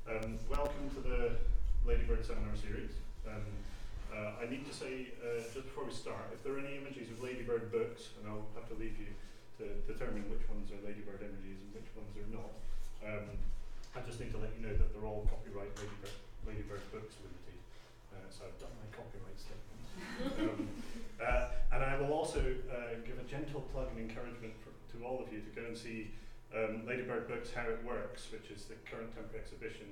Welcome to the Ladybird seminar series. I need to say, just before we start, if there are any images of Ladybird books, and I'll have to leave you to determine which ones are Ladybird images and which ones are not, I just need to let you know that they're all copyright Ladybird Books limited. So I've done my copyright statement. And I will also give a gentle plug and encouragement to all of you to go and see Ladybird Books How It Works, which is the current temporary exhibition,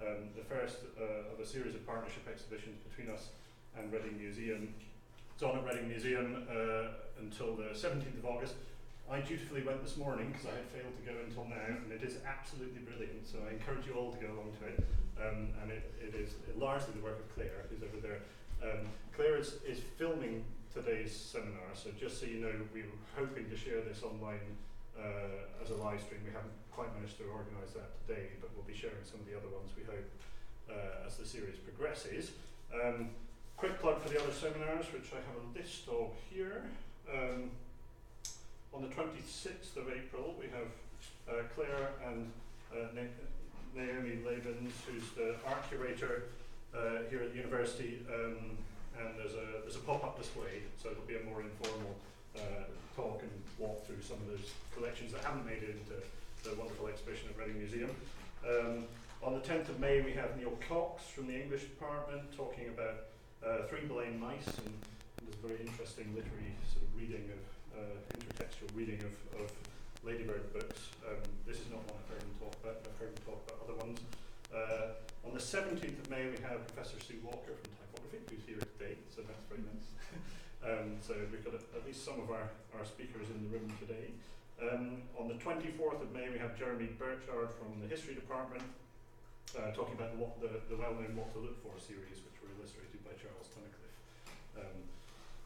the first of a series of partnership exhibitions between us and Reading Museum. It's on at Reading Museum until the 17th of August. I dutifully went this morning because I had failed to go until now, and it is absolutely brilliant, so I encourage you all to go along to it. And it is largely the work of Claire, who's over there. Claire is filming today's seminar, so just so you know, we were hoping to share this online as a live stream. We haven't quite managed to organise that today, but we'll be sharing some of the other ones, we hope, as the series progresses. Quick plug for the other seminars, which I have a list of here. On the 26th of April, we have Claire and Naomi Labens, who's the art curator here at the university, and there's a pop-up display, so it'll be a more informal talk and walk through some of those collections that haven't made it into the wonderful exhibition at Reading Museum. On the 10th of May, we have Neil Cox from the English department talking about Three Blind Mice, and there's a very interesting literary sort of reading of intertextual reading of Ladybird books. This is not one I've heard him talk about, but I've heard him talk about other ones. On the 17th of May, we have Professor Sue Walker from typography, who's here today, so that's very nice. So we've got at least some of our speakers in the room today. On the 24th of May, we have Jeremy Birchard from the history department talking about the well-known What to Look For series, which were illustrated by Charles Tunnicliffe.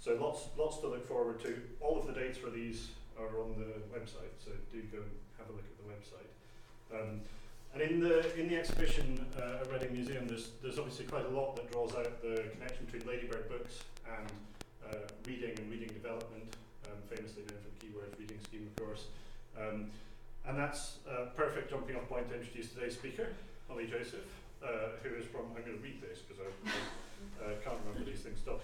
So lots to look forward to. All of the dates for these are on the website, so do go and have a look at the website. And in the exhibition at Reading Museum, there's obviously quite a lot that draws out the connection between Ladybird Books and reading and reading development, famously known for the Keywords Reading Scheme, of course. And that's a perfect jumping off point to introduce today's speaker, Holly Joseph, who is from, I'm going to read this because I can't remember these things still.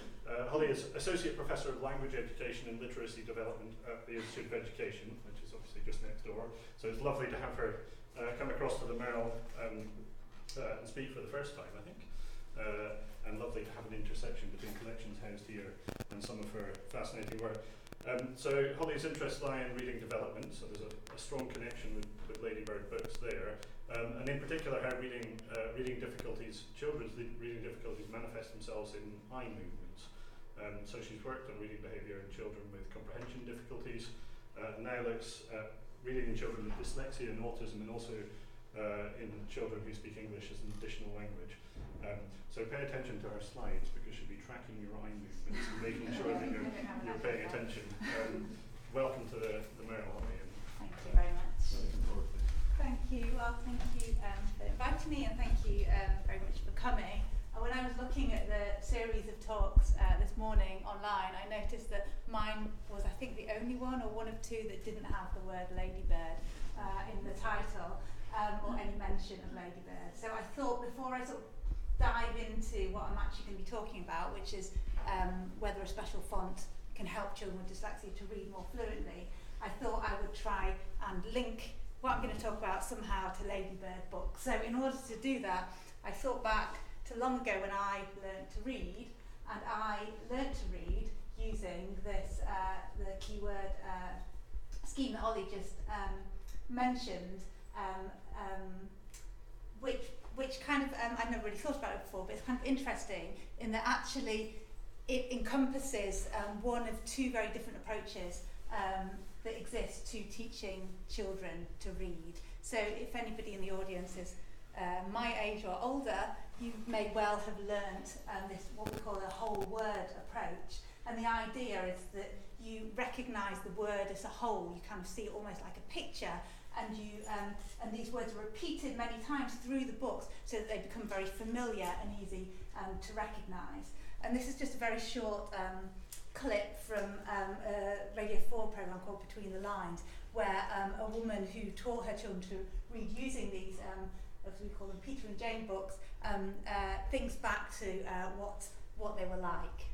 Holly is Associate Professor of Language Education and Literacy Development at the Institute of Education, which is obviously just next door. So it's lovely to have her come across to the Merrill and speak for the first time, I think. And lovely to have an intersection between collections housed here and some of her fascinating work. So Holly's interests lie in reading development, so there's a strong connection with Ladybird Books there. And in particular how reading difficulties, children's reading difficulties manifest themselves in eye movements. So she's worked on reading behaviour in children with comprehension difficulties, and now looks at reading in children with dyslexia and autism, and also in children who speak English as an additional language. So pay attention to her slides, because she'll be tracking your eye movements and making sure that you're paying attention. Welcome to the Merrill, Holly. Thank you very much. Thank you. Well, thank you for inviting me, and thank you very much for coming. When I was looking at the series of talks this morning online, I noticed that mine was, I think, the only one, or one of two, that didn't have the word Ladybird in the title, or any mention of Ladybird. So I thought, before I sort of dive into what I'm actually going to be talking about, which is whether a special font can help children with dyslexia to read more fluently, I thought I would try and link what I'm going to talk about somehow to Ladybird Books. So in order to do that, I thought back to long ago when I learned to read, and I learned to read using this the keyword scheme that Ollie just mentioned, which kind of, I've never really thought about it before, but it's kind of interesting in that actually it encompasses one of two very different approaches that exist to teaching children to read. So if anybody in the audience is my age or older, you may well have learnt this, what we call a whole word approach. And the idea is that you recognise the word as a whole. You kind of see it almost like a picture, and and these words are repeated many times through the books so that they become very familiar and easy to recognise. And this is just a very short clip from a Radio 4 programme called Between the Lines, where a woman who taught her children to read using these we call them Peter and Jane books, thinks back to what they were like.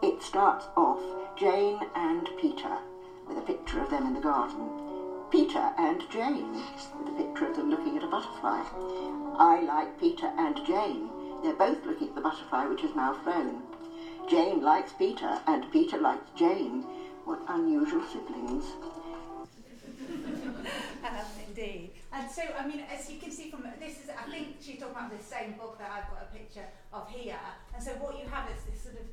It starts off Jane and Peter, with a picture of them in the garden. Peter and Jane, with a picture of them looking at a butterfly. I like Peter and Jane. They're both looking at the butterfly which has now flown. Jane likes Peter and Peter likes Jane. What unusual siblings. Indeed. And so, I mean, as you can see from this, is I think she's talking about the same book that I've got a picture of here. And so what you have is this sort of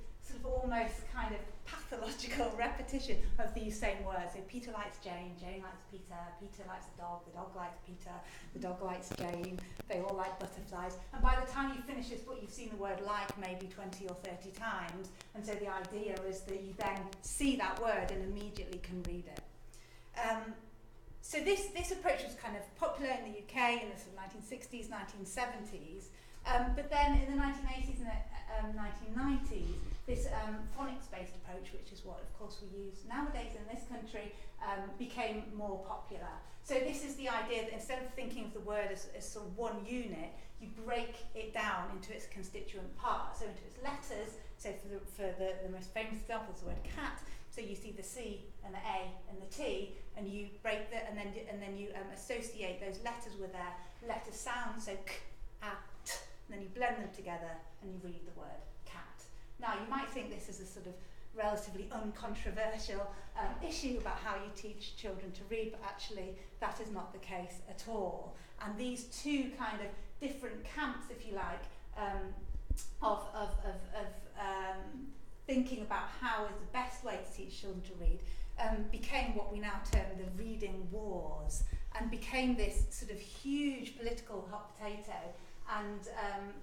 almost kind of pathological repetition of these same words. So Peter likes Jane, Jane likes Peter, Peter likes the dog likes Peter, the dog likes Jane, they all like butterflies. And by the time you finish this book, you've seen the word like maybe 20 or 30 times. And so the idea is that you then see that word and immediately can read it. So this approach was kind of popular in the UK in the sort of 1960s, 1970s. But then in the 1980s and 1990s, this phonics-based approach, which is what, of course, we use nowadays in this country, became more popular. So this is the idea that instead of thinking of the word as sort of one unit, you break it down into its constituent parts, so into its letters. So for the most famous example is the word cat. So you see the C and the A and the T, and you break that, and then you associate those letters with their letter sound. So k, a, t, and then you blend them together and you read the word cat. Now you might think this is a sort of relatively uncontroversial issue about how you teach children to read, but actually that is not the case at all. And these two kind of different camps, if you like, of thinking about how is the best way to teach children to read, became what we now term the reading wars, and became this sort of huge political hot potato, and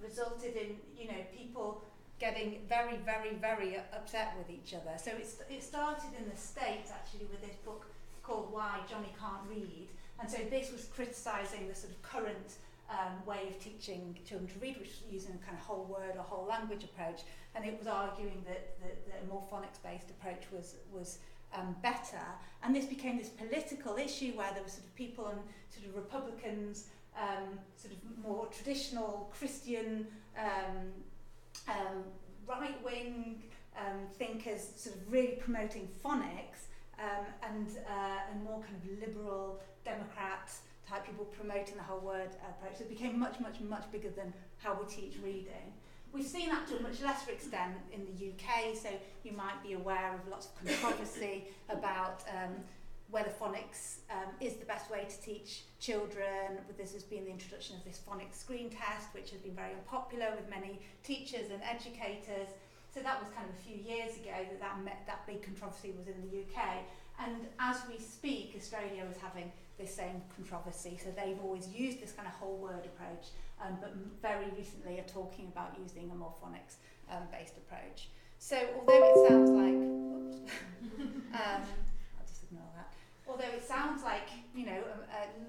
resulted in, you know, people getting very, very, very upset with each other. So it started in the States actually with this book called Why Johnny Can't Read, and so this was criticising the sort of current way of teaching children to read, which was using a kind of whole word or whole language approach, and it was arguing that a more phonics-based approach was better. And this became this political issue where there were sort of people on sort of Republicans, sort of more traditional Christian right-wing thinkers sort of really promoting phonics, and more kind of liberal Democrat type people promoting the whole word approach. So it became much, much, much bigger than how we teach reading. We've seen that to a much lesser extent in the UK, so you might be aware of lots of controversy about whether phonics is the best way to teach children. This has been the introduction of this phonics screen test, which has been very unpopular with many teachers and educators. So that was kind of a few years ago that big controversy was in the UK. And as we speak, Australia is having this same controversy. So they've always used this kind of whole word approach, but very recently are talking about using a more phonics based approach. So although it sounds like, I'll just ignore that. Although it sounds like, you know,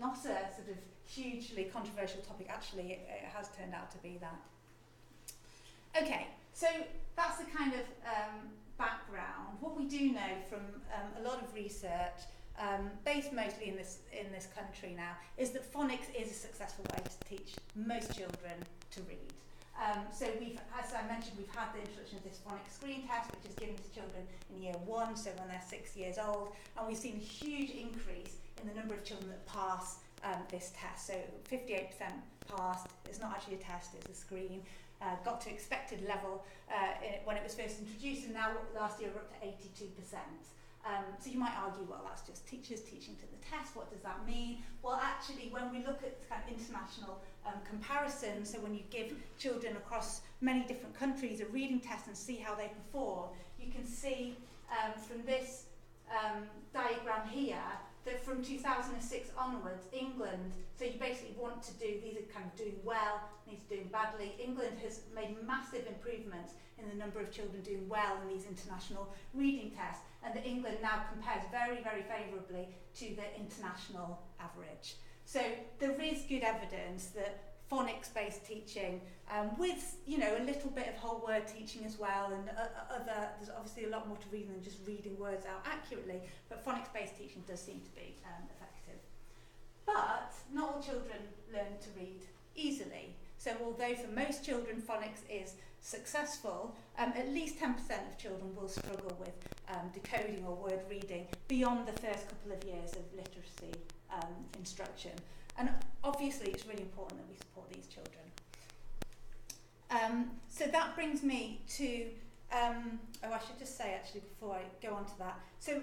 not a sort of hugely controversial topic, actually it has turned out to be that. Okay, so that's the kind of background. What we do know from a lot of research, based mostly in this country now, is that phonics is a successful way to teach most children to read. So we've, as I mentioned, we've had the introduction of this phonics screen test, which is given to children in year 1, so when they're 6 years old, and we've seen a huge increase in the number of children that pass this test. So 58% passed. It's not actually a test, it's a screen. Got to expected level when it was first introduced, and now last year we're up to 82%. So you might argue, well, that's just teachers teaching to the test. What does that mean? Well, actually, when we look at kind of international comparisons, so when you give children across many different countries a reading test and see how they perform, you can see from this diagram here that from 2006 onwards, England, so you basically want to do, these are kind of doing well, these are doing badly. England has made massive improvements in the number of children doing well in these international reading tests, and that England now compares very, very favourably to the international average. So there is good evidence that phonics-based teaching, with, you know, a little bit of whole word teaching as well, and there's obviously a lot more to reading than just reading words out accurately, but phonics-based teaching does seem to be effective. But not all children learn to read easily. So although for most children phonics is successful, at least 10% of children will struggle with decoding or word reading beyond the first couple of years of literacy instruction. And obviously it's really important that we support these children. So that brings me to, I should just say actually before I go on to that, so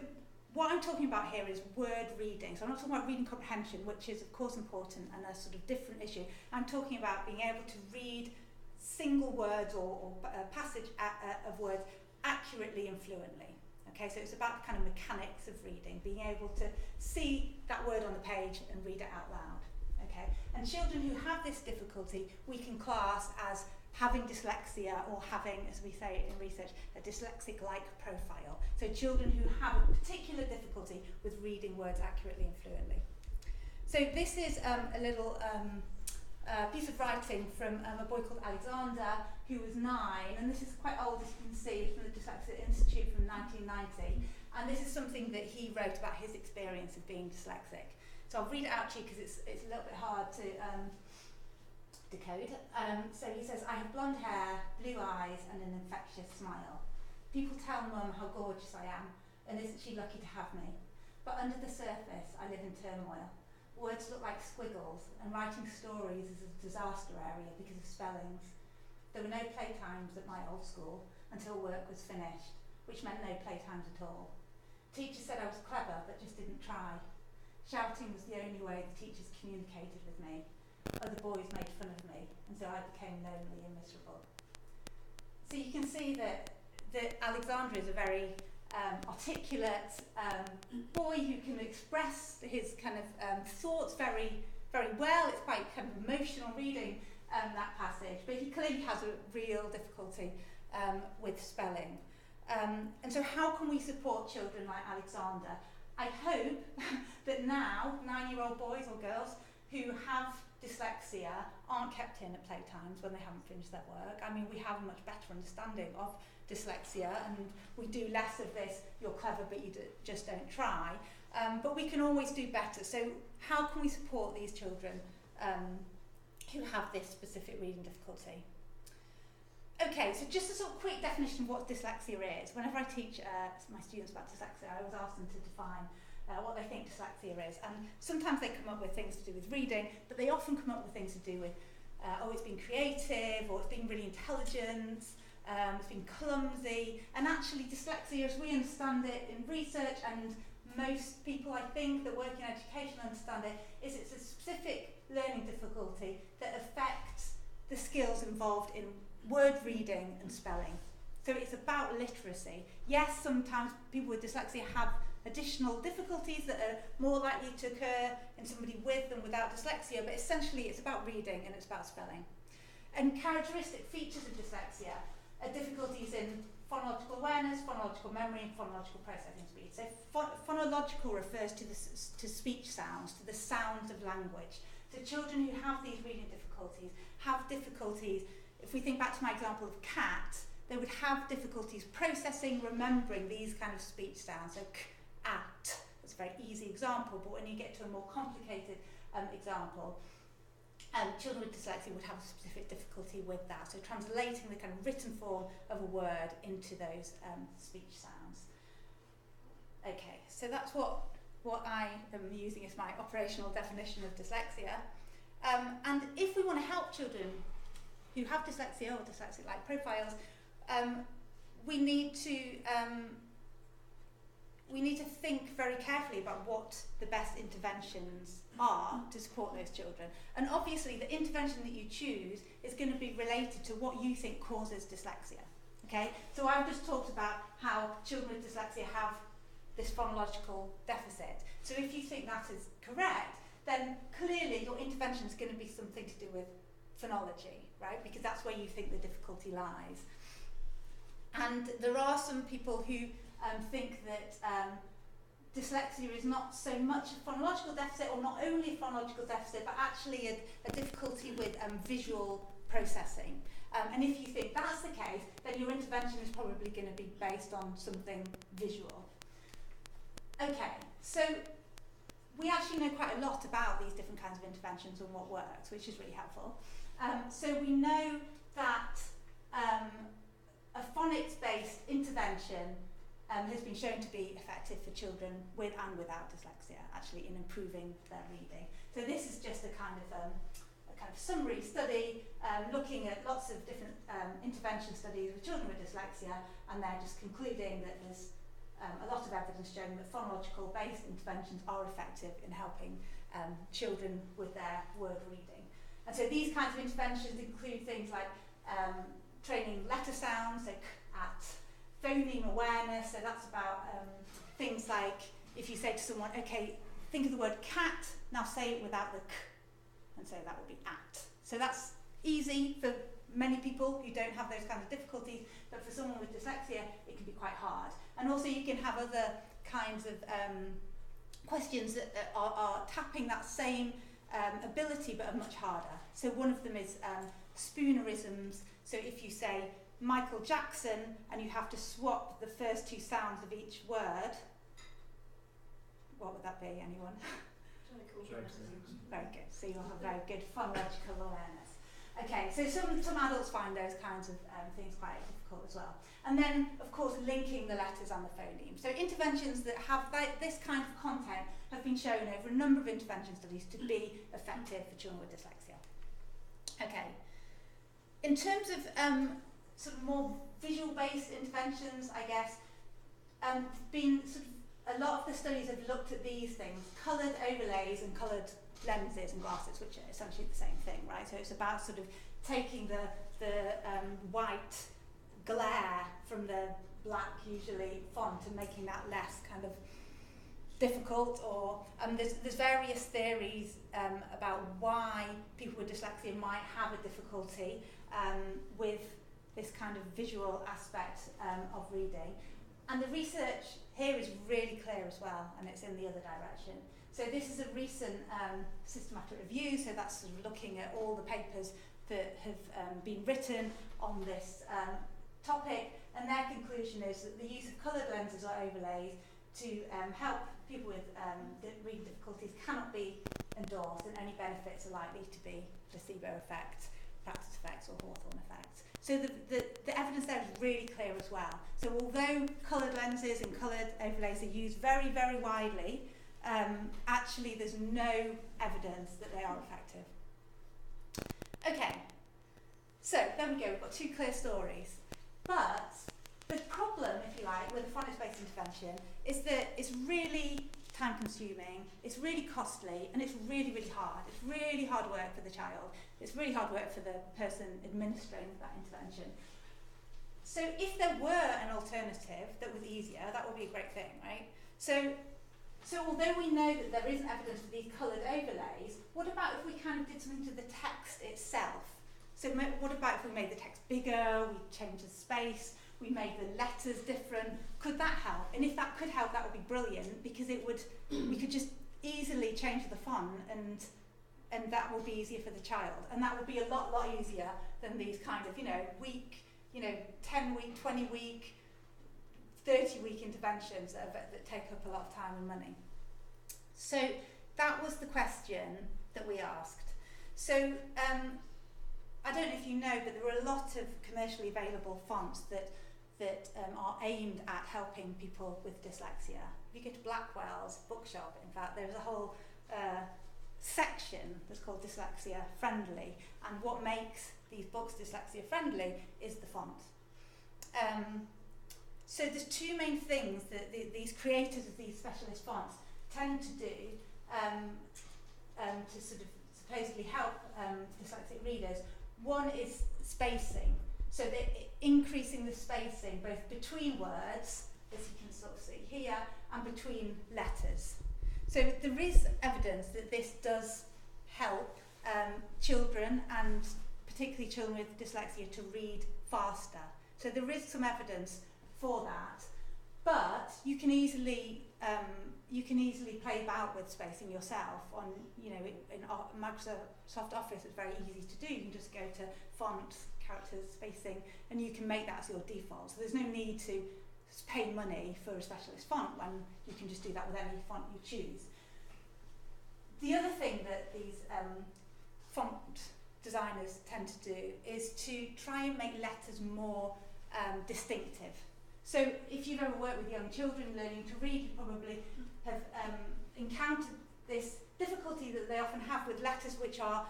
what I'm talking about here is word reading. So I'm not talking about reading comprehension, which is of course important and a sort of different issue. I'm talking about being able to read single words or a passage of words accurately and fluently. Okay, so it's about the kind of mechanics of reading, being able to see that word on the page and read it out loud. Okay, and children who have this difficulty, we can class as having dyslexia, or having, as we say in research, a dyslexic-like profile. So children who have a particular difficulty with reading words accurately and fluently. So this is a little piece of writing from a boy called Alexander, who was 9, and this is quite old, as you can see, from the Dyslexia Institute from 1990, and this is something that he wrote about his experience of being dyslexic. So I'll read it out to you because it's a little bit hard to decode. So he says, "I have blonde hair, blue eyes and an infectious smile. People tell Mum how gorgeous I am, and isn't she lucky to have me? But under the surface I live in turmoil. Words look like squiggles, and writing stories is a disaster area because of spellings. There were no playtimes at my old school until work was finished, which meant no playtimes at all. Teachers said I was clever but just didn't try. Shouting was the only way the teachers communicated with me. Other boys made fun of me, and so I became lonely and miserable." So you can see that Alexander is a very articulate boy who can express his kind of thoughts very, very well. It's quite kind of emotional reading that passage, but he clearly has a real difficulty with spelling. And so how can we support children like Alexander? I hope that now 9-year-old boys or girls who have dyslexia aren't kept in at playtimes when they haven't finished their work. I mean, we have a much better understanding of dyslexia, and we do less of this, you're clever but you just don't try. But we can always do better. So how can we support these children who have this specific reading difficulty? Okay, so just a sort of quick definition of what dyslexia is. Whenever I teach my students about dyslexia, I always ask them to define what they think dyslexia is. And sometimes they come up with things to do with reading, but they often come up with things to do with, it's being creative, or it's being really intelligent, it's being clumsy. And actually dyslexia, as we understand it in research, and most people I think that work in education understand it, is it's a specific learning difficulty that affects the skills involved in word reading and spelling. So it's about literacy. Yes, sometimes people with dyslexia have additional difficulties that are more likely to occur in somebody with than without dyslexia, but essentially it's about reading and it's about spelling. And characteristic features of dyslexia are difficulties in phonological awareness, phonological memory, and phonological processing speed. So phonological refers to speech sounds, to the sounds of language. So children who have these reading difficulties have difficulties. If we think back to my example of cat, they would have difficulties processing, remembering these kind of speech sounds. So k, at, that's a very easy example, but when you get to a more complicated example, children with dyslexia would have a specific difficulty with that. So translating the kind of written form of a word into those speech sounds. Okay, so that's what I am using as my operational definition of dyslexia. And if we want to help children who have dyslexia or dyslexic-like profiles, we need to think very carefully about what the best interventions are to support those children. And obviously the intervention that you choose is going to be related to what you think causes dyslexia. Okay? So I've just talked about how children with dyslexia have this phonological deficit. So if you think that is correct, then clearly your intervention is going to be something to do with phonology, right? Because that's where you think the difficulty lies. And there are some people who think that dyslexia is not so much a phonological deficit, or not only a phonological deficit, but actually a difficulty with visual processing. And if you think that's the case, then your intervention is probably going to be based on something visual. Okay, so we actually know quite a lot about these different kinds of interventions and what works, which is really helpful. So we know that a phonics-based intervention has been shown to be effective for children with and without dyslexia, actually, in improving their reading. So this is just a kind of summary study looking at lots of different intervention studies with children with dyslexia, and they're just concluding that there's a lot of evidence showing that phonological-based interventions are effective in helping children with their word reading. And so these kinds of interventions include things like training letter sounds, so at phoneme awareness, so that's about things like if you say to someone, okay, think of the word cat, now say it without the k, and so that would be at. So that's easy for many people who don't have those kinds of difficulties, but for someone with dyslexia, it can be quite hard. And also you can have other kinds of questions that are tapping that same ability, but are much harder. So one of them is Spoonerisms. So if you say Michael Jackson and you have to swap the first two sounds of each word, what would that be, anyone? Very good, so you'll have very good phonological awareness. Okay, so some adults find those kinds of things quite difficult as well. And then, of course, linking the letters and the phonemes. So interventions that have this kind of content have been shown over a number of intervention studies to be effective for children with dyslexia. Okay, in terms of sort of more visual-based interventions, I guess, been sort of a lot of the studies have looked at these things, coloured overlays and coloured lenses and glasses, which are essentially the same thing, right? So it's about sort of taking the white glare from the black, usually, font and making that less kind of difficult. Or there's various theories about why people with dyslexia might have a difficulty with this kind of visual aspect of reading. And the research here is really clear as well, and it's in the other direction. So this is a recent systematic review, so that's sort of looking at all the papers that have been written on this topic, and their conclusion is that the use of coloured lenses or overlays to help people with reading difficulties cannot be endorsed, and any benefits are likely to be placebo effects, practice effects, or Hawthorne effects. So the evidence there is really clear as well. So although coloured lenses and coloured overlays are used very, very widely, actually there's no evidence that they are effective. Okay, so there we go, we've got two clear stories. But the problem, if you like, with a phonics-based intervention is that it's really time-consuming, it's really costly, and it's really, really hard. It's really hard work for the child. It's really hard work for the person administering that intervention. So if there were an alternative that was easier, that would be a great thing, right? So although we know that there isn't evidence for these coloured overlays, what about if we kind of did something to the text itself? So what about if we made the text bigger, we changed the space, we made the letters different? Could that help? And if that could help, that would be brilliant, because we could just easily change the font, and that would be easier for the child. And that would be a lot easier than these kind of, week, 10-week, 20-week, 30-week interventions that take up a lot of time and money. So that was the question that we asked. So I don't know if you know, but there are a lot of commercially available fonts that are aimed at helping people with dyslexia. If you go to Blackwell's bookshop, in fact, there's a whole section that's called Dyslexia Friendly, and what makes these books dyslexia friendly is the font. So there's two main things that these creators of these specialist fonts tend to do to sort of supposedly help dyslexic readers. One is spacing, so they're increasing the spacing both between words, as you can sort of see here, and between letters. So there is evidence that this does help children, and particularly children with dyslexia, to read faster. So there is some evidence for that, but you can easily you can easily play about with spacing yourself on, you know, in Microsoft Office it's very easy to do. You can just go to font, characters, spacing, and you can make that as your default. So there's no need to pay money for a specialist font when you can just do that with any font you choose. The other thing that these font designers tend to do is to try and make letters more distinctive. So if you've ever worked with young children learning to read, you probably have encountered this difficulty that they often have with letters which are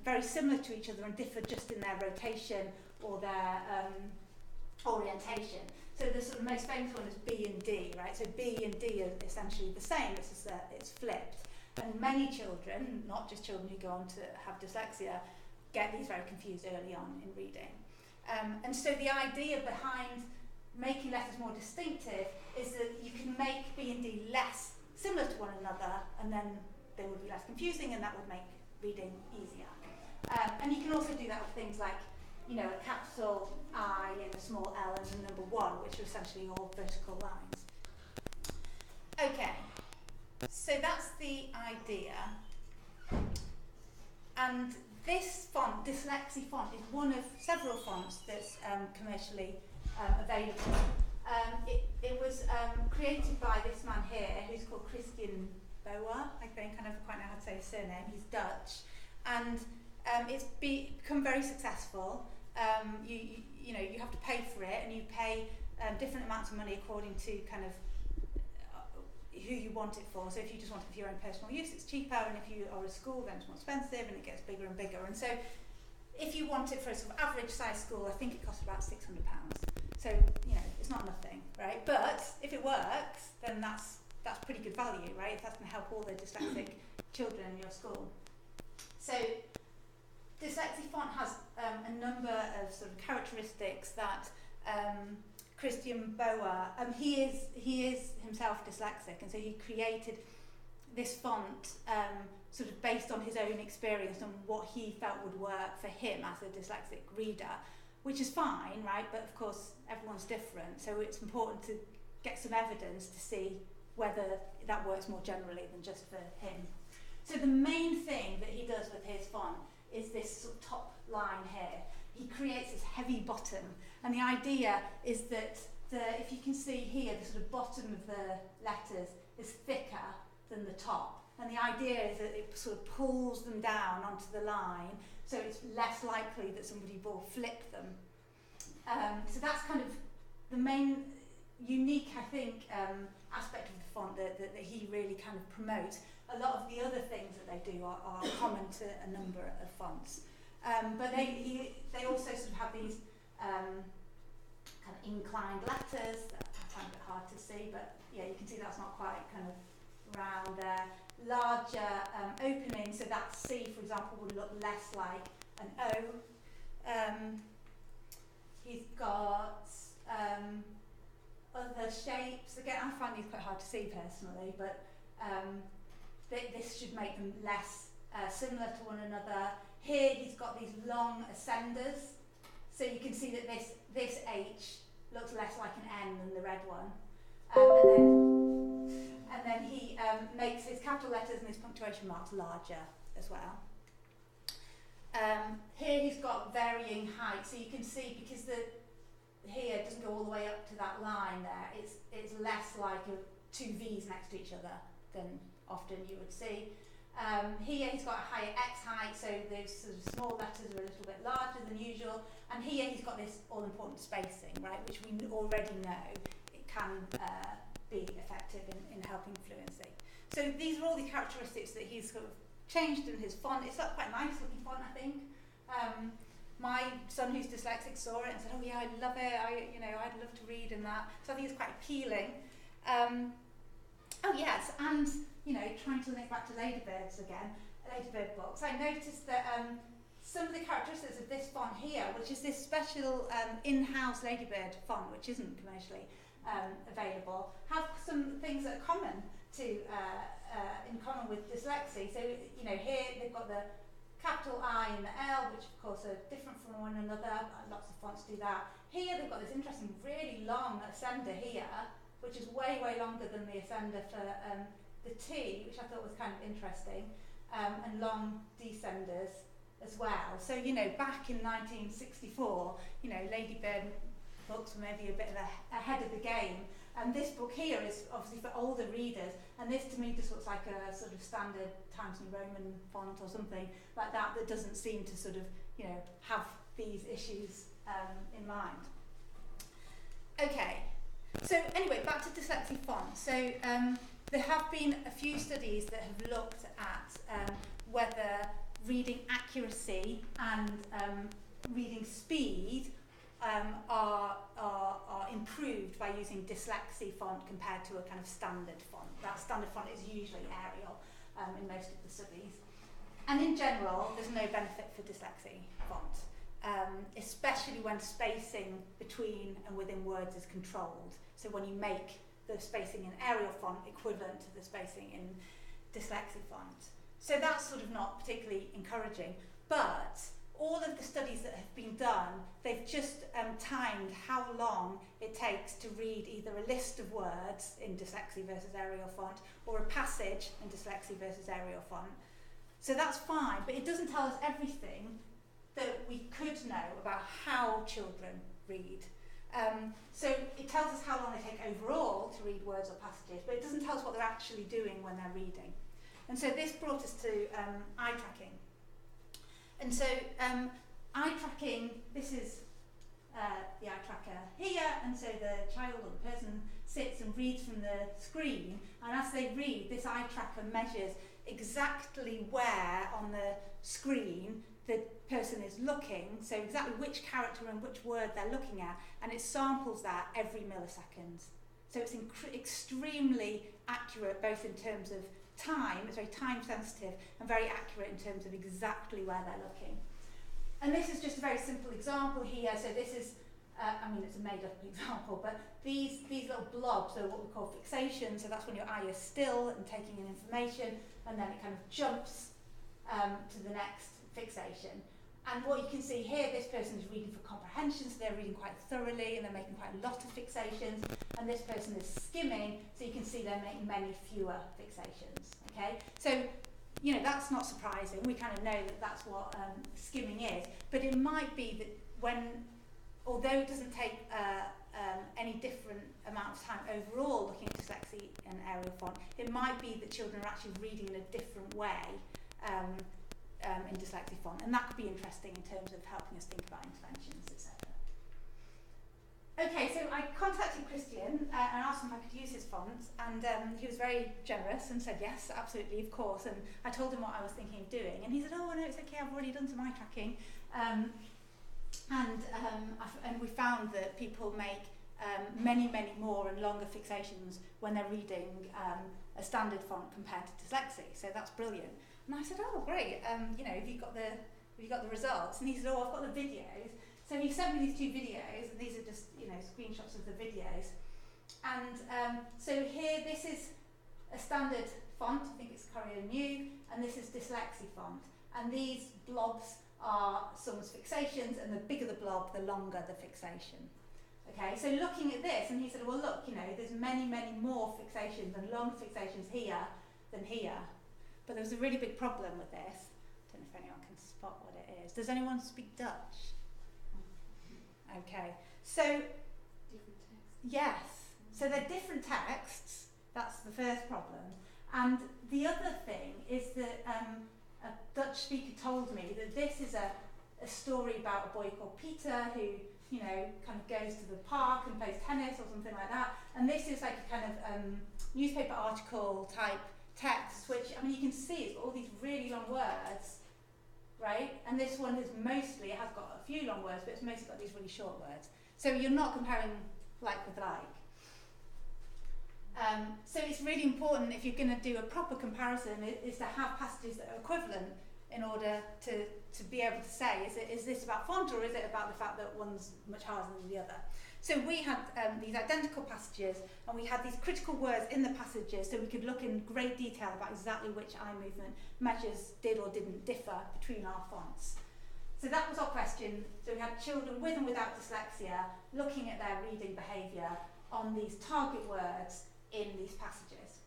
very similar to each other and differ just in their rotation or their orientation. So the sort of most famous one is B and D, right? So B and D are essentially the same, it's just that it's flipped. And many children, not just children who go on to have dyslexia, get these very confused early on in reading. And so the idea behind making letters more distinctive is that you can make B and D less similar to one another, and then they would be less confusing, and that would make reading easier. And you can also do that with things like, you know, a capital I and a small L and a number 1, which are essentially all vertical lines. Okay, so that's the idea. And this font, Dyslexia font, is one of several fonts that's commercially available. It was created by this man here, who's called Christian Boer, I think. I never quite know how to say his surname. He's Dutch, and it's become very successful. You know, you have to pay for it, and you pay different amounts of money according to kind of who you want it for. So if you just want it for your own personal use, it's cheaper, and if you are a school, then it's more expensive, and it gets bigger and bigger. And so if you want it for a sort of average size school, I think it costs about £600. So, you know, it's not nothing, right? But if it works, then that's pretty good value, right? If that's going to help all the dyslexic children in your school. So Dyslexia font has a number of sort of characteristics that Christian Boer, he is himself dyslexic, and so he created this font sort of based on his own experience and what he felt would work for him as a dyslexic reader, which is fine, right? But of course, everyone's different, so it's important to get some evidence to see whether that works more generally than just for him. So the main thing that he does with his font is this sort of top line here. He creates this heavy bottom, and the idea is that if you can see here, the sort of bottom of the letters is thicker than the top, and the idea is that it sort of pulls them down onto the line, so it's less likely that somebody will flip them. So that's kind of the main unique, I think, aspect of the font that he really kind of promotes. A lot of the other things that they do are common to a number of fonts. But they also sort of have these kind of inclined letters that I find a bit hard to see, but yeah, you can see that's not quite kind of round there. Larger openings, so that C, for example, would look less like an O. He's got other shapes. Again, I find these quite hard to see personally, but this should make them less similar to one another. Here he's got these long ascenders, so you can see that this H looks less like an N than the red one. And then he makes his capital letters and his punctuation marks larger as well. Here he's got varying height, so you can see, because here it doesn't go all the way up to that line there, it's less like two V's next to each other than often you would see. Here he's got a higher X height, so those sort of small letters are a little bit larger than usual. And here he's got this all-important spacing, right, which we already know it can be effective in helping fluency. So these are all the characteristics that he's sort of changed in his font. It's a quite nice looking font, I think. My son, who's dyslexic, saw it and said, "Oh yeah, I love it. I'd love to read in that." So I think it's quite appealing. Oh yes, and trying to link back to Ladybirds again, Ladybird Books. I noticed that some of the characteristics of this font here, which is this special in-house Ladybird font, which isn't commercially available, have some things that are common in common with dyslexia. So here they've got the capital I and the L, which of course are different from one another. Lots of fonts do that. Here they've got this interesting, really long ascender here, which is way, way longer than the ascender for the T, which I thought was kind of interesting, and long descenders as well. So, you know, back in 1964, you know, Ladybird Books were maybe a bit of ahead of the game. And this book here is obviously for older readers, and this to me just looks like a sort of standard Times New Roman font or something like that that doesn't seem to sort of, you know, have these issues in mind. Okay, so anyway, back to dyslexic fonts. So there have been a few studies that have looked at whether reading accuracy and reading speed are improved by using Dyslexia font compared to a kind of standard font. That standard font is usually Arial in most of the studies. And in general, there's no benefit for Dyslexia font, especially when spacing between and within words is controlled. So when you make the spacing in Arial font equivalent to the spacing in Dyslexia font. So that's sort of not particularly encouraging, but all of the studies that have been done, they've just timed how long it takes to read either a list of words in Dyslexia versus Arial font or a passage in Dyslexia versus Arial font. So that's fine, but it doesn't tell us everything that we could know about how children read. So it tells us how long they take overall to read words or passages, but it doesn't tell us what they're actually doing when they're reading. And so this brought us to eye tracking. And so eye tracking, this is the eye tracker here, and so the child or the person sits and reads from the screen, and as they read, this eye tracker measures exactly where on the screen the person is looking, so exactly which character and which word they're looking at, and it samples that every millisecond. So it's extremely accurate, both in terms of time, it's very time sensitive, and very accurate in terms of exactly where they're looking. And this is just a very simple example here. So this is, I mean, it's a made up example, but these little blobs are what we call fixation. So that's when your eye is still and taking in information, and then it kind of jumps to the next fixation. And what you can see here, this person is reading for comprehension, so they're reading quite thoroughly and they're making quite a lot of fixations. And this person is skimming, so you can see they're making many fewer fixations. Okay, so you know that's not surprising. We kind of know that that's what skimming is. But it might be that when, although it doesn't take any different amount of time overall looking at Dyslexia and Arial font, it might be that children are actually reading in a different way in Dyslexia font, and that could be interesting in terms of helping us think about interventions, etc. Okay, so I contacted Christian and asked him if I could use his font, and he was very generous and said yes, absolutely, of course. And I told him what I was thinking of doing, and he said, "Oh no, it's okay. I've already done some eye tracking." And we found that people make many more and longer fixations when they're reading a standard font compared to Dyslexia. So that's brilliant. And I said, "Oh, great. You know, have you got the results?" And he said, "Oh, I've got the videos." So he sent me these two videos, and these are just, you know, screenshots of the videos. And so here, this is a standard font. I think it's Courier New, and this is Dyslexia font. And these blobs are someone's fixations, and the bigger the blob, the longer the fixation. Okay, so looking at this, and he said, "Well, look, you know, there's many more fixations and long fixations here than here." But there was a really big problem with this. I don't know if anyone can spot what it is. Does anyone speak Dutch? Okay, so Different text. yes, so they're different texts. That's the first problem. And the other thing is that a Dutch speaker told me that this is a story about a boy called Peter who, you know, kind of goes to the park and plays tennis or something like that. And this is like a kind of newspaper article type text, which, I mean, you can see it's got all these really long words, right? And this one is mostly, it has got a few long words, but it's mostly got these really short words. So you're not comparing like with like. So it's really important, if you're going to do a proper comparison, is to have passages that are equivalent in order to be able to say, is this about font, or is it about the fact that one's much harder than the other? So we had these identical passages, and we had these critical words in the passages, so we could look in great detail about exactly which eye movement measures did or didn't differ between our fonts. So that was our question. So we had children with and without dyslexia looking at their reading behaviour on these target words in these passages.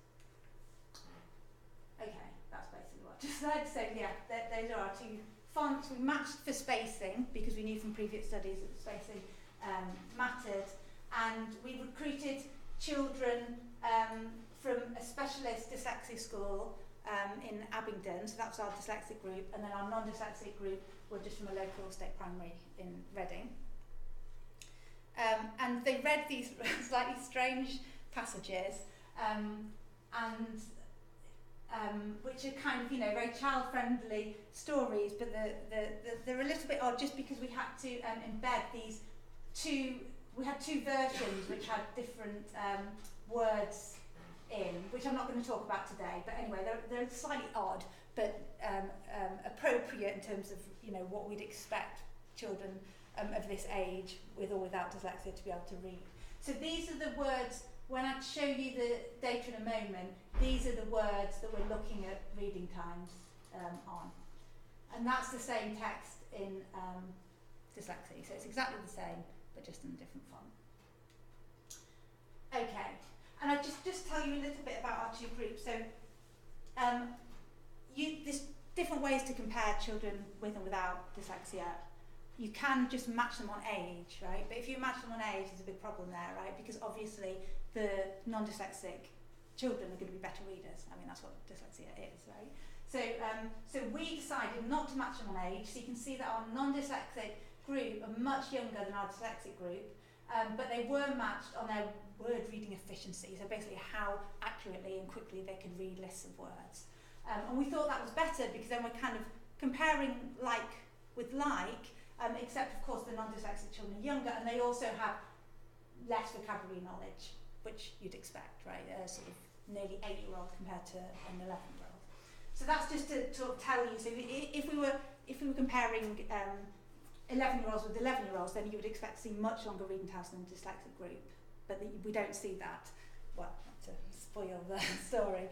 Okay, that's basically what I just said. So yeah, those are our two fonts. We matched for spacing because we knew from previous studies that the spacing mattered, and we recruited children from a specialist dyslexia school in Abingdon, so that's our dyslexic group, and then our non-dyslexic group were just from a local state primary in Reading. And they read these slightly strange passages, which are kind of, you know, very child-friendly stories, but they're a little bit odd just because we had to embed these we had two versions which had different words in, which I'm not going to talk about today, but anyway, they're slightly odd, but appropriate in terms of, you know, what we'd expect children of this age, with or without dyslexia, to be able to read. So these are the words, when I show you the data in a moment, these are the words that we're looking at reading times on. And that's the same text in dyslexia, so it's exactly the same, but just in a different font. Okay, and I'll just tell you a little bit about our two groups. So there's different ways to compare children with and without dyslexia. You can just match them on age, right? But if you match them on age, there's a big problem there, right? Because obviously the non-dyslexic children are going to be better readers. I mean, that's what dyslexia is, right? So we decided not to match them on age. So you can see that our non-dyslexic group are much younger than our dyslexic group, but they were matched on their word reading efficiency. So basically how accurately and quickly they could read lists of words. And we thought that was better because then we're kind of comparing like with like, except of course the non-dyslexic children are younger, and they also have less vocabulary knowledge, which you'd expect, right? Sort of nearly 8-year-old compared to an 11-year-old. So that's just to sort of tell you. So if we were comparing 11-year-olds with 11-year-olds, then you would expect to see much longer reading times than the dyslexic group, but we don't see that. Well, not to spoil the story,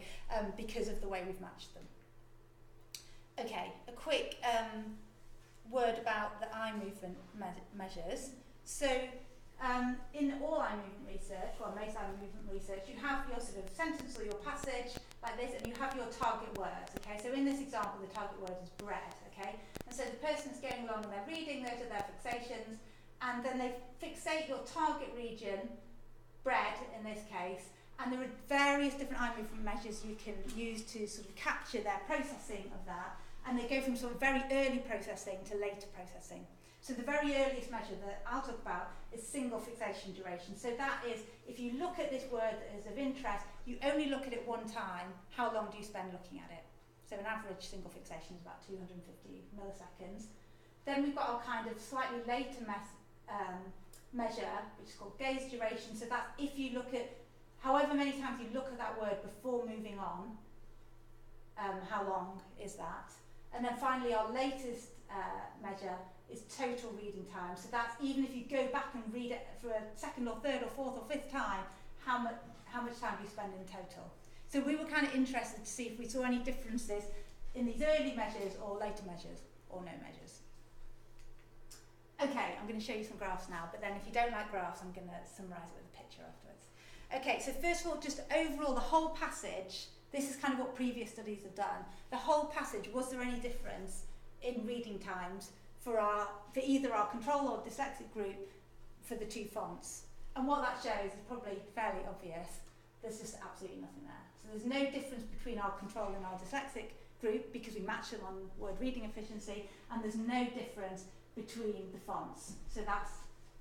because of the way we've matched them. Okay, a quick word about the eye movement measures. So in all eye movement research, well, most eye movement research, you have your sort of sentence or your passage like this, and you have your target words, okay? So in this example, the target word is bread, okay? And so the person is going along and they're reading, those are their fixations, and then they fixate your target region, bread in this case, and there are various different eye movement measures you can use to sort of capture their processing of that, and they go from sort of very early processing to later processing. So the very earliest measure that I'll talk about is single fixation duration. So that is, if you look at this word that is of interest, you only look at it one time, how long do you spend looking at it? So an average single fixation is about 250 milliseconds. Then we've got our kind of slightly later measure, which is called gaze duration. So that's if you look at, however many times you look at that word before moving on, how long is that? And then finally our latest measure is total reading time. So that's even if you go back and read it for a second or third or fourth or fifth time, how much time do you spend in total? So we were kind of interested to see if we saw any differences in these early measures or later measures, or no measures. Okay, I'm going to show you some graphs now, but then if you don't like graphs, I'm going to summarise it with a picture afterwards. Okay, so first of all, just overall, the whole passage, this is kind of what previous studies have done. The whole passage, was there any difference in reading times for either our control or dyslexic group for the two fonts? And what that shows is probably fairly obvious. There's just absolutely nothing there. So there's no difference between our control and our dyslexic group because we match them on word reading efficiency, and there's no difference between the fonts. So that's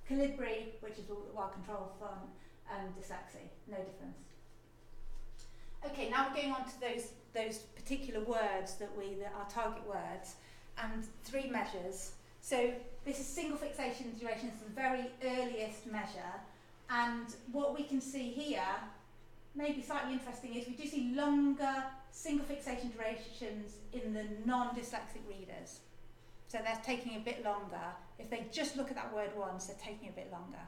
Calibri, which is our control font, and dyslexia, no difference. Okay, now we're going on to those particular words that our target words, and 3 measures. So this is single fixation duration, it's the very earliest measure, and what we can see here, maybe slightly interesting, is we do see longer single fixation durations in the non-dyslexic readers. So they're taking a bit longer. If they just look at that word once, they're taking a bit longer.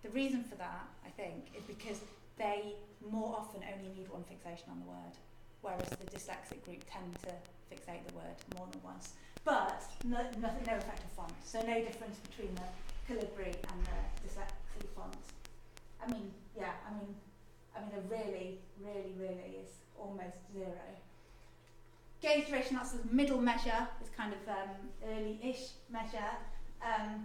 The reason for that, I think, is because they more often only need one fixation on the word, whereas the dyslexic group tend to fixate the word more than once. But no effect of font, so no difference between the Calibri and the dyslexic fonts. a really, really, really is almost zero. Gaze duration, that's the middle measure, this kind of early-ish measure.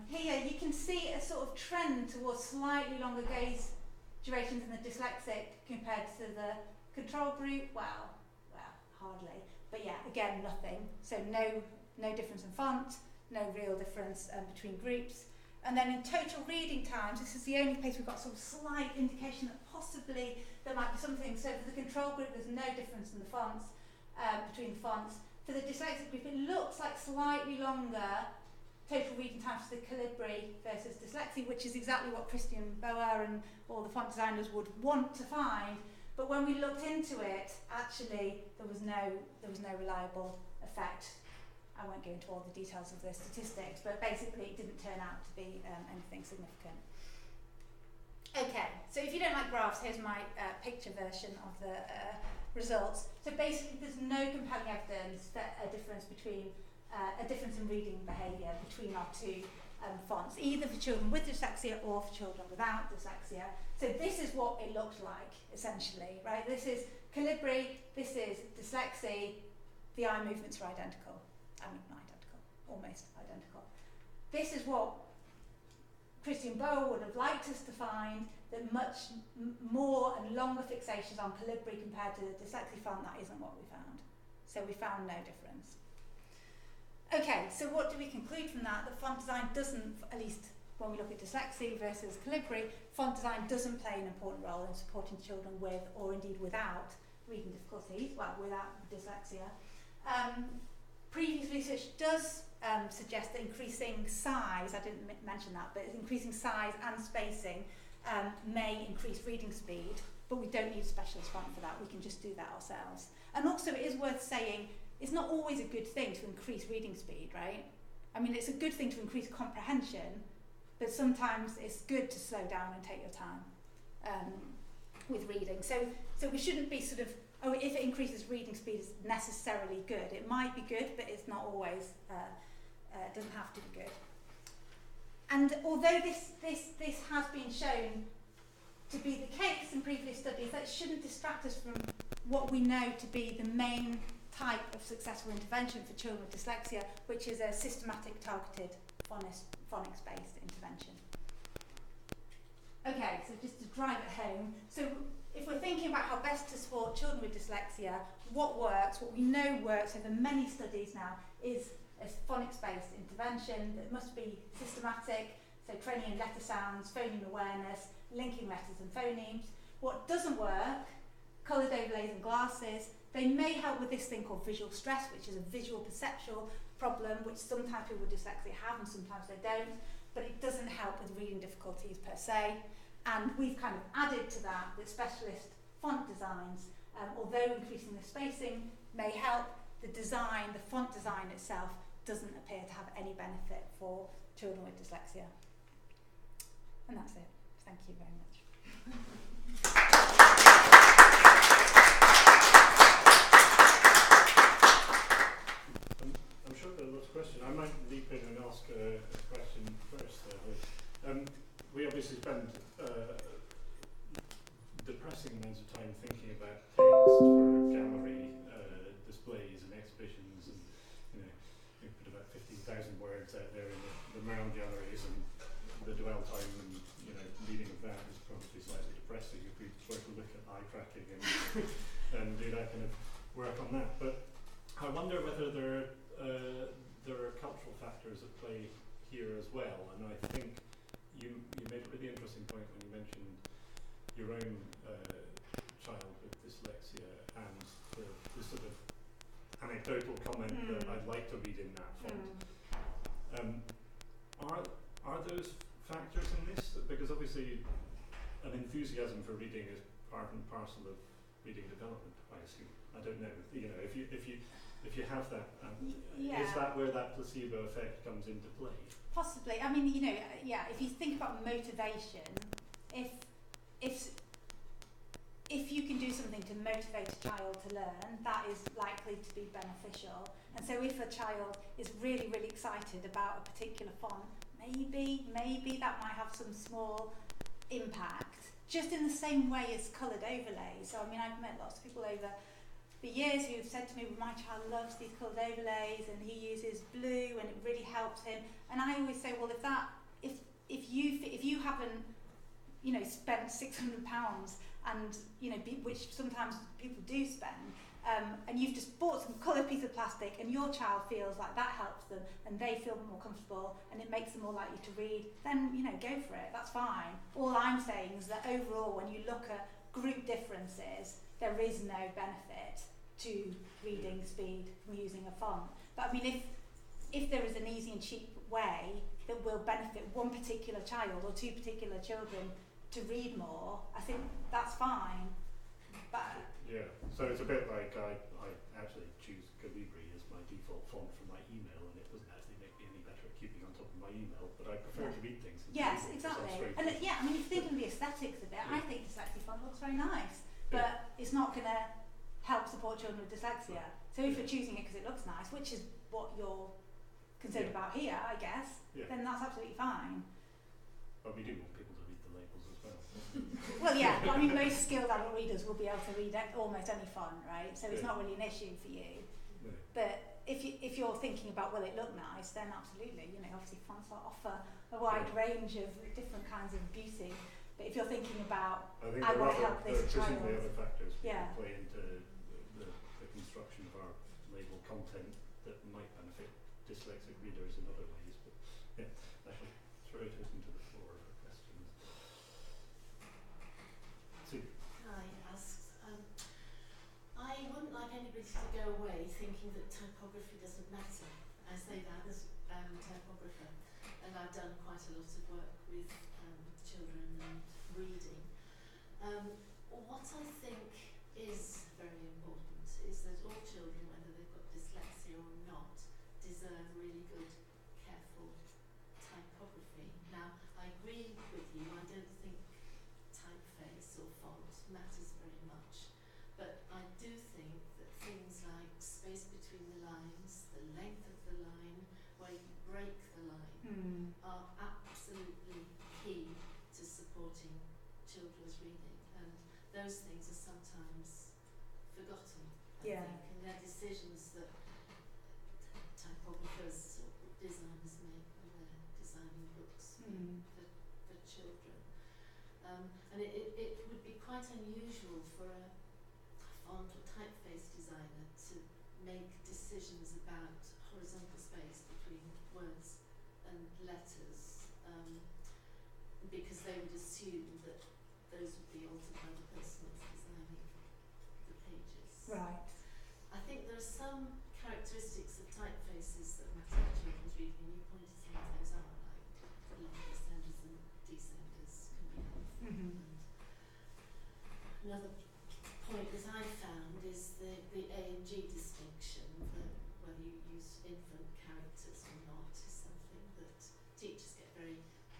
Here you can see a sort of trend towards slightly longer gaze durations in the dyslexic compared to the control group. Well, hardly. But yeah, again, nothing. So no difference in font, no real difference between groups. And then in total reading times, this is the only place we've got sort of slight indication that possibly there might be something. So for the control group, there's no difference in the fonts, between the fonts. For the dyslexic group, it looks like slightly longer total reading times for the Calibri versus Dyslexia, which is exactly what Christian Boer and all the font designers would want to find. But when we looked into it, actually there was no reliable effect. I won't go into all the details of the statistics, but basically it didn't turn out to be anything significant. Okay, so if you don't like graphs, here's my picture version of the results. So basically there's no compelling evidence that a difference in reading behaviour between our two fonts, either for children with dyslexia or for children without dyslexia. So this is what it looked like, essentially, right? This is Calibri, this is Dyslexia, the eye movements are identical. I mean, not identical, almost identical. This is what Christian Boer would have liked us to find, that much more and longer fixations on Calibri compared to the Dyslexia font. That isn't what we found. So we found no difference. Okay, so what do we conclude from that? That font design doesn't, at least when we look at Dyslexia versus Calibri, font design doesn't play an important role in supporting children with, or indeed without, reading difficulties, well, without dyslexia. Previous research does suggest that increasing size, I didn't mention that, but increasing size and spacing may increase reading speed, but we don't need a specialist font for that, we can just do that ourselves. And also it is worth saying, it's not always a good thing to increase reading speed, right? I mean, it's a good thing to increase comprehension, but sometimes it's good to slow down and take your time with reading. So we shouldn't be sort of, oh, if it increases reading speed, it's necessarily good. It might be good, but it's not always, it doesn't have to be good. And although this has been shown to be the case in previous studies, that shouldn't distract us from what we know to be the main type of successful intervention for children with dyslexia, which is a systematic, targeted, phonics-based intervention. Okay, so just to drive it home, so if we're thinking about how best to support children with dyslexia, what works, what we know works over many studies now, is a phonics-based intervention that must be systematic, so training in letter sounds, phoneme awareness, linking letters and phonemes. What doesn't work, coloured overlays and glasses. They may help with this thing called visual stress, which is a visual perceptual problem, which sometimes people with dyslexia have and sometimes they don't, but it doesn't help with reading difficulties per se. And we've kind of added to that specialist font designs, although increasing the spacing may help, the design, the font design itself doesn't appear to have any benefit for children with dyslexia. And that's it. Thank you very much. I'm sure there are lots of questions. I might leap in and ask a question first. We obviously spend depressing amounts of time thinking about text for gallery displays and exhibitions, and we put about 15,000 words out there in the Merrill galleries, and the dwell time and reading of that is probably slightly depressing if we were to look at eye tracking and do that kind of work on that. But I wonder whether there are cultural factors at play here as well, and I think you made a really interesting point when you mentioned your own child with dyslexia and the sort of anecdotal comment that I'd like to read in that font. Are those factors in this? Because obviously an enthusiasm for reading is part and parcel of reading development, I assume. I don't know. If you have that, is that where that placebo effect comes into play? Possibly. I mean, if you think about motivation, if you can do something to motivate a child to learn, that is likely to be beneficial. And so if a child is really, really excited about a particular font, maybe that might have some small impact, just in the same way as coloured overlays. So I mean, I've met lots of people over the years who've said to me, well, my child loves these coloured overlays and he uses blue and it really helps him. And I always say, well, if you haven't, you know, spent £600 and, you know, which sometimes people do spend, and you've just bought some coloured piece of plastic and your child feels like that helps them and they feel more comfortable and it makes them more likely to read, then, you know, go for it, that's fine. All I'm saying is that overall, when you look at group differences, there is no benefit to reading speed from using a font. But I mean, if there is an easy and cheap way that will benefit one particular child or two particular children to read more, I think that's fine. But yeah, so it's a bit like I actually choose Calibri as my default font for my email, and it doesn't actually make me any better at keeping on top of my email, but I prefer to read things. Yes, exactly. And yeah, I mean, if you think of the aesthetics of it, I think dyslexia font looks very nice, but it's not going to help support children with dyslexia. So if you're choosing it because it looks nice, which is what you're concerned about here, I guess, then that's absolutely fine. But we do want people to read the labels as well. Well, yeah, but I mean, most skilled adult readers will be able to read almost any font, right? So it's not really an issue for you. No. But if you're thinking about, will it look nice, then absolutely, you know, obviously fonts offer a wide range of different kinds of beauty. But if you're thinking about, I want to help this child. Presumably other factors Yeah. play into the construction of our label content that might benefit dyslexic readers in other ways. But yeah, actually, throw it open to the floor for questions. Sue. Hi, asks, I wouldn't like anybody to go away thinking that typography doesn't matter. I say that as typographer, and I've done quite a lot of work with children and reading. What I think is very important is that all children, whether they've got dyslexia or not, deserve really good, careful typography. Now, I agree with you, I don't think typeface or font matters very much, but I do think that things like space between the lines, the length of the line, where you break the line, are absolutely key to supporting children's reading, and those things are sometimes forgotten, I think, and they're decisions that typographers or designers make when they're designing books for children. And it would be quite unusual for a font or typeface designer to make decisions about horizontal space between words and letters, because they would assume that those would be altered by the person that's designing the pages. Right. I think there are some characteristics of typefaces that matter to children's reading, and you pointed some of those out, like long ascenders and descenders can be helpful. And another point that I found is the A and G distinction, that whether you use infant characters or not is something that teachers get very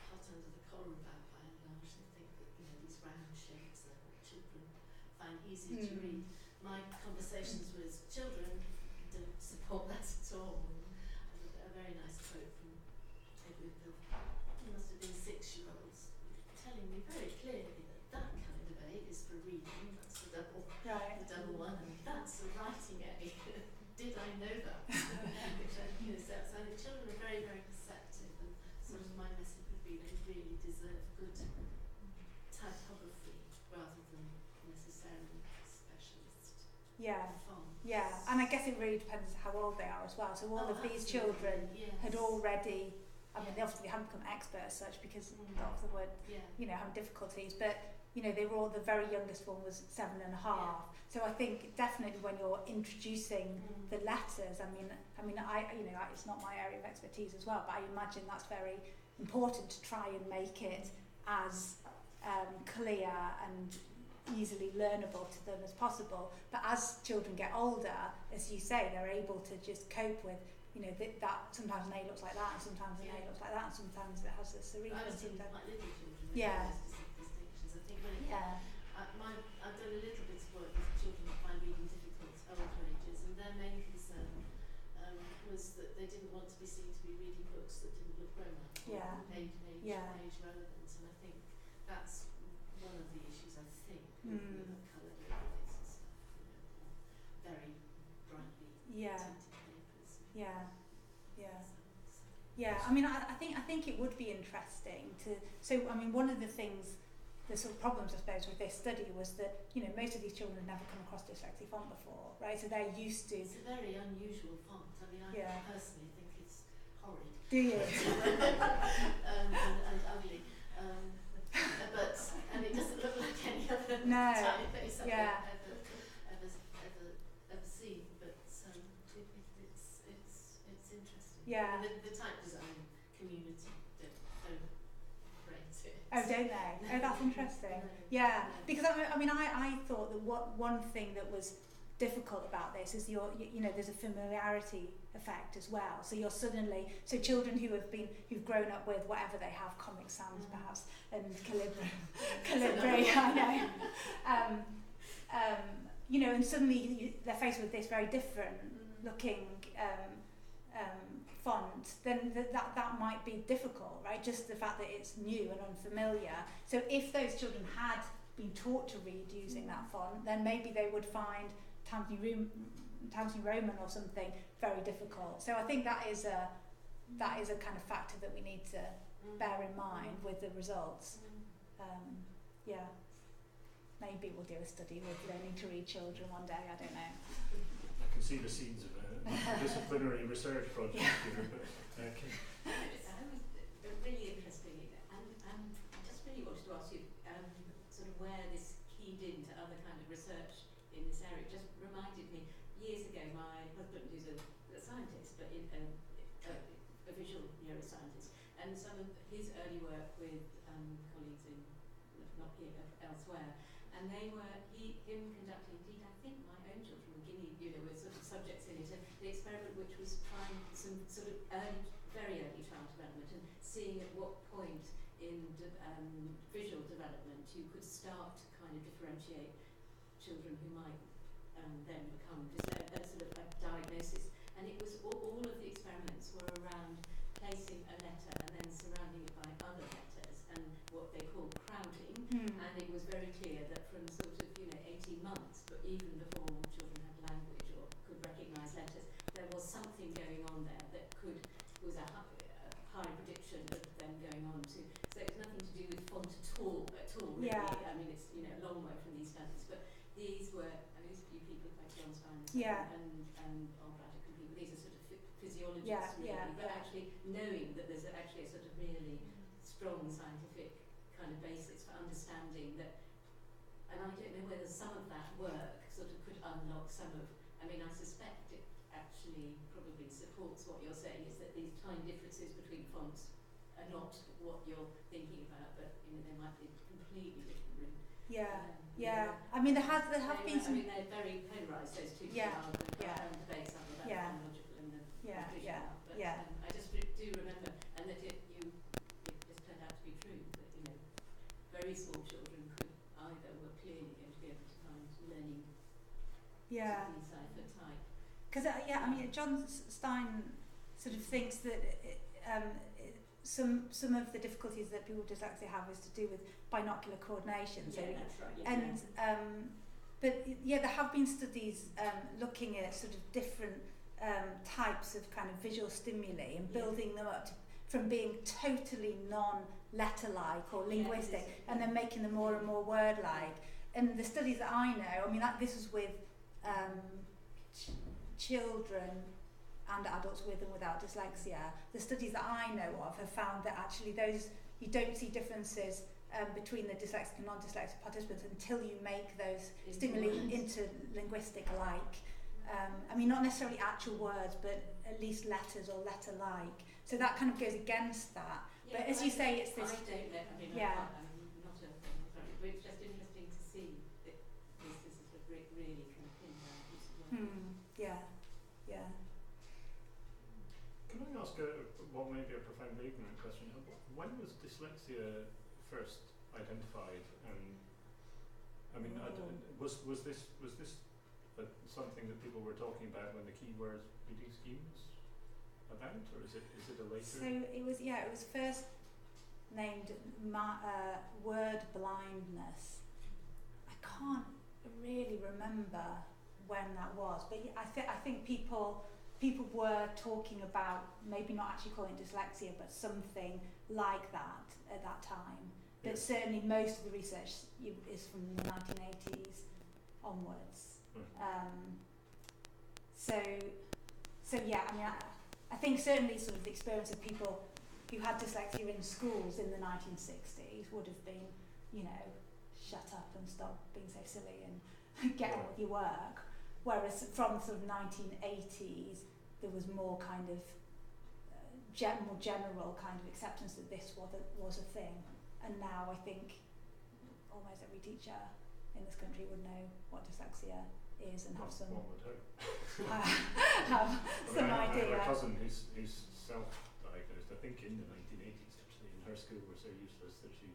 hot under the collar about by and large. They think that, you know, these round shapes are what children find easy to read. My conversations with children don't support that at all. A very nice quote from Edward Bill. He must have been 6-year-olds telling me very clearly that that kind of A is for reading, that's the double, the double one, and that's a writing A. Did I know that? Which you know, so I think children are very, very perceptive, and sort of my message would be they really deserve good typography rather than necessarily specialist font. Yeah, and I guess it really depends how old they are as well. So all of these children had already, I mean, they obviously haven't become experts such because a lot of them were, you know, having difficulties, but you know, they were all, the very youngest one was 7.5. So I think definitely when you're introducing the letters, I mean, it's not my area of expertise as well, but I imagine that's very important to try and make it as clear and easily learnable to them as possible. But as children get older, as you say, they're able to just cope with, you know, that sometimes an A looks like that, and sometimes an A looks like that, and sometimes it has a serif. I've seen quite little children with distinctions. I think I've done a little bit of work with children who find reading difficult at older ages, and their main concern was that they didn't want to be seen to be reading books that didn't look grown up, age relevant, and I think that's one of the Yeah, I mean, I think it would be interesting to. So, I mean, one of the things, the sort of problems, I suppose, with this study was that, you know, most of these children have never come across dyslexia font before, right? So they're used to. It's a very unusual font. I mean, I personally think it's horrid. Do you? And ugly. And it doesn't look like any other typeface I've ever seen. But it's interesting. Yeah. And the type design community don't rate it. Oh, don't they? Oh, that's interesting. Yeah, because I mean, I thought that one thing that was difficult about this is you know, there's a familiarity effect as well. So you're suddenly, so children who've grown up with whatever they have, Comic Sans perhaps, and Calibri, I know. You know, and suddenly they're faced with this very different looking font, then that might be difficult, right? Just the fact that it's new and unfamiliar. So if those children had been taught to read using that font, then maybe they would find Times New Roman or something very difficult. So I think that is a kind of factor that we need to bear in mind with the results. Yeah, maybe we'll do a study with learning to read children one day. I don't know. I can see the seeds of a disciplinary research project here. But, really interesting, and I just really wanted to ask you sort of where this keyed into other kind of research in this area. It just reminded me, years ago, my husband, who's a scientist, but a visual neuroscientist, and some of his early work with colleagues in, not here, elsewhere, and they were, him conducting, indeed, I think my own children were guinea, you know, were sort of subjects in it, and the experiment which was trying some sort of very early child development and seeing at what point in visual development you could start to kind of differentiate children who might then become sort of a diagnosis. And it was all of the experiments were around placing a letter and then surrounding it by other letters and what they call crowding. And it was very clear that from sort of, you know, 18 months, but even before children had language or could recognise letters, there was something going on there that was a high prediction of them going on to. So it's nothing to do with font at all really. Yeah. I mean, it's, you know, a long way from these studies, but these were, I mean, these few people like John Stein and Albright and people, these are sort of physiologists really, but actually knowing that there's actually a sort of really strong scientific kind of basis for understanding that, and I don't know whether some of that work sort of could unlock some of, I mean, I suspect it actually probably supports what you're saying, is that these tiny differences between fonts are not what you're thinking about, but, you know, they might be completely different. I mean, there have been some. I mean, they're very polarised, those two debates about the phonological and the traditional. But I just do remember, and that it just turned out to be true, that, you know, very small children were clearly going to be able to find learning decipher type. Because I mean, John Stein sort of thinks that some of the difficulties that people with dyslexia have is to do with binocular coordination. So, that's right. And but there have been studies looking at sort of different types of kind of visual stimuli and building them up from being totally non-letter-like or linguistic, and then making them more and more word-like. And the studies that I know, I mean, this was with children and adults with and without dyslexia. The studies that I know of have found that actually you don't see differences between the dyslexic and non-dyslexic participants until you make those stimuli interlinguistic alike. I mean, not necessarily actual words, but at least letters or letter-like. So that kind of goes against that. But as you say, it's this. I don't know. I mean, I'm not a but it's just interesting to see that this is sort of really kind of pinned down. Can I ask what may be a profoundly ignorant question? When was dyslexia first identified? I mean, was this something that people were talking about when the keyword reading scheme was about, or is it a later? So it was first named word blindness. I can't really remember when that was, but I think people people were talking about maybe not actually calling it dyslexia, but something like that at that time. But certainly most of the research is from the 1980s onwards. So yeah, I mean, I think certainly sort of the experience of people who had dyslexia in schools in the 1960s would have been, you know, shut up and stop being so silly and get on with your work. Whereas from sort of 1980s, there was more kind of more general kind of acceptance that this was a thing. And now I think almost every teacher in this country would know what dyslexia is and have some one would hope. have some I idea. have a cousin who's self-diagnosed, I think in the 1980s actually, and her school were so useless that she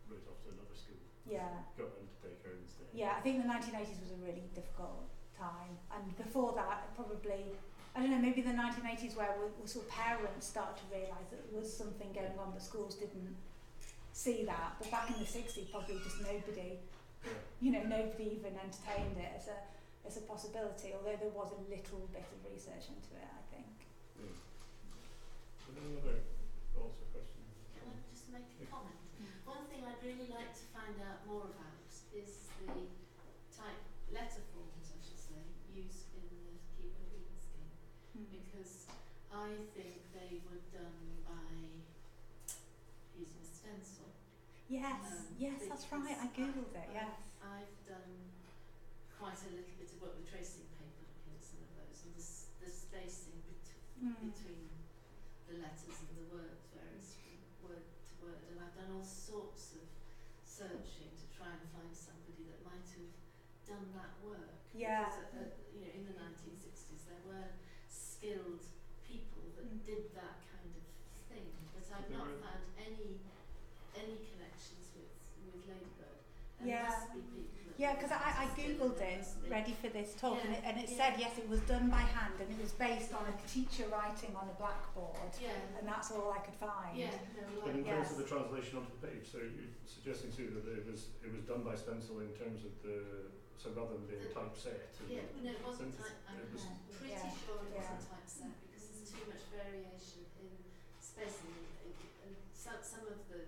wrote off to another school. Yeah. Got them to take her instead. Yeah, I think the 1980s was a really difficult time, and before that probably, I don't know, maybe the 1980s where sort of parents started to realise that there was something going on, but schools didn't see that. But back in the 60s, probably just nobody, you know, nobody even entertained it as a possibility, although there was a little bit of research into it, I think. Any other thoughts or questions? Can I just make a comment? One thing I'd really like to find out more about is the type letterforms, I should say, used in the keyword reading scheme, because I think they were done by using a stencil. Yes, yes, that's right. I googled it. Yes. I've done quite a little bit of work with tracing paper, looking at some of those, and the spacing between the letters and the words varies from word to word. And I've done all sorts of searching to try and find somebody that might have done that work. Yeah. Because, you know, in the 1960s there were skilled people that did that kind of thing, but I've not found any connections with Ladybird. There must be people. Yeah, because I googled it ready for this talk, and it said yes, it was done by hand, and it was based on a teacher writing on a blackboard, and that's all I could find. But in terms of the translation onto the page, so you're suggesting too that it was done by stencil in terms of so rather than being typeset. No, it wasn't I'm pretty sure it wasn't typeset because there's too much variation in spacing, and some of the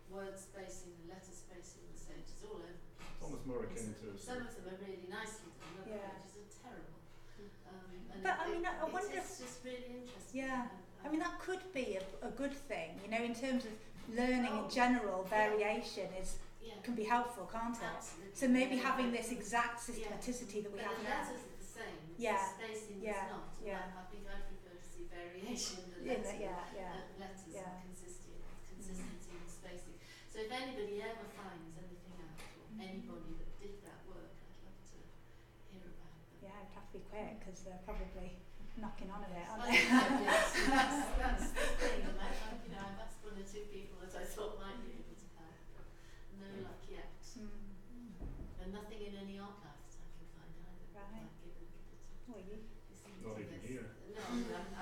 word spacing, the letter spacing, the same, is all over. Almost more akin to. Some of them are really nicely done, other pages are terrible. But I mean, I wonder it's just really interesting. Yeah, I mean that could be a good thing, you know, in terms of learning in general. Variation can be helpful, can't it? Absolutely. So maybe having this exact systematicity that we have the now. letters are the same. Yeah. The spacing is not. I think I prefer to see variation in the letters. Letters and consistency and spacing. So if anybody ever finds anything out, or anybody that did that work, I'd love to hear about them. Yeah, it'd have to be quick because they're probably knocking on a bit, aren't they? Yes, that's the thing. And that's one or two people that I thought might be able to help, but no luck yet. And nothing in any archives I can find either. Right. Might give a little bit of Well, you. Not even here. No,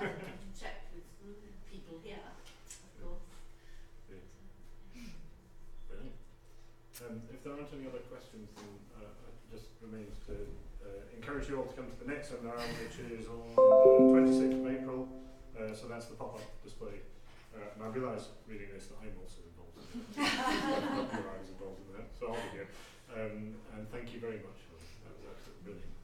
I can check with people here, of course. Brilliant. If there aren't any other questions, then it just remains to encourage you all to come to the next seminar, which is on the 26th of April. So that's the pop-up display. And I realise reading this that I'm also involved in it. I was involved in that, so I'll be here. And thank you very much for that. That was absolutely brilliant.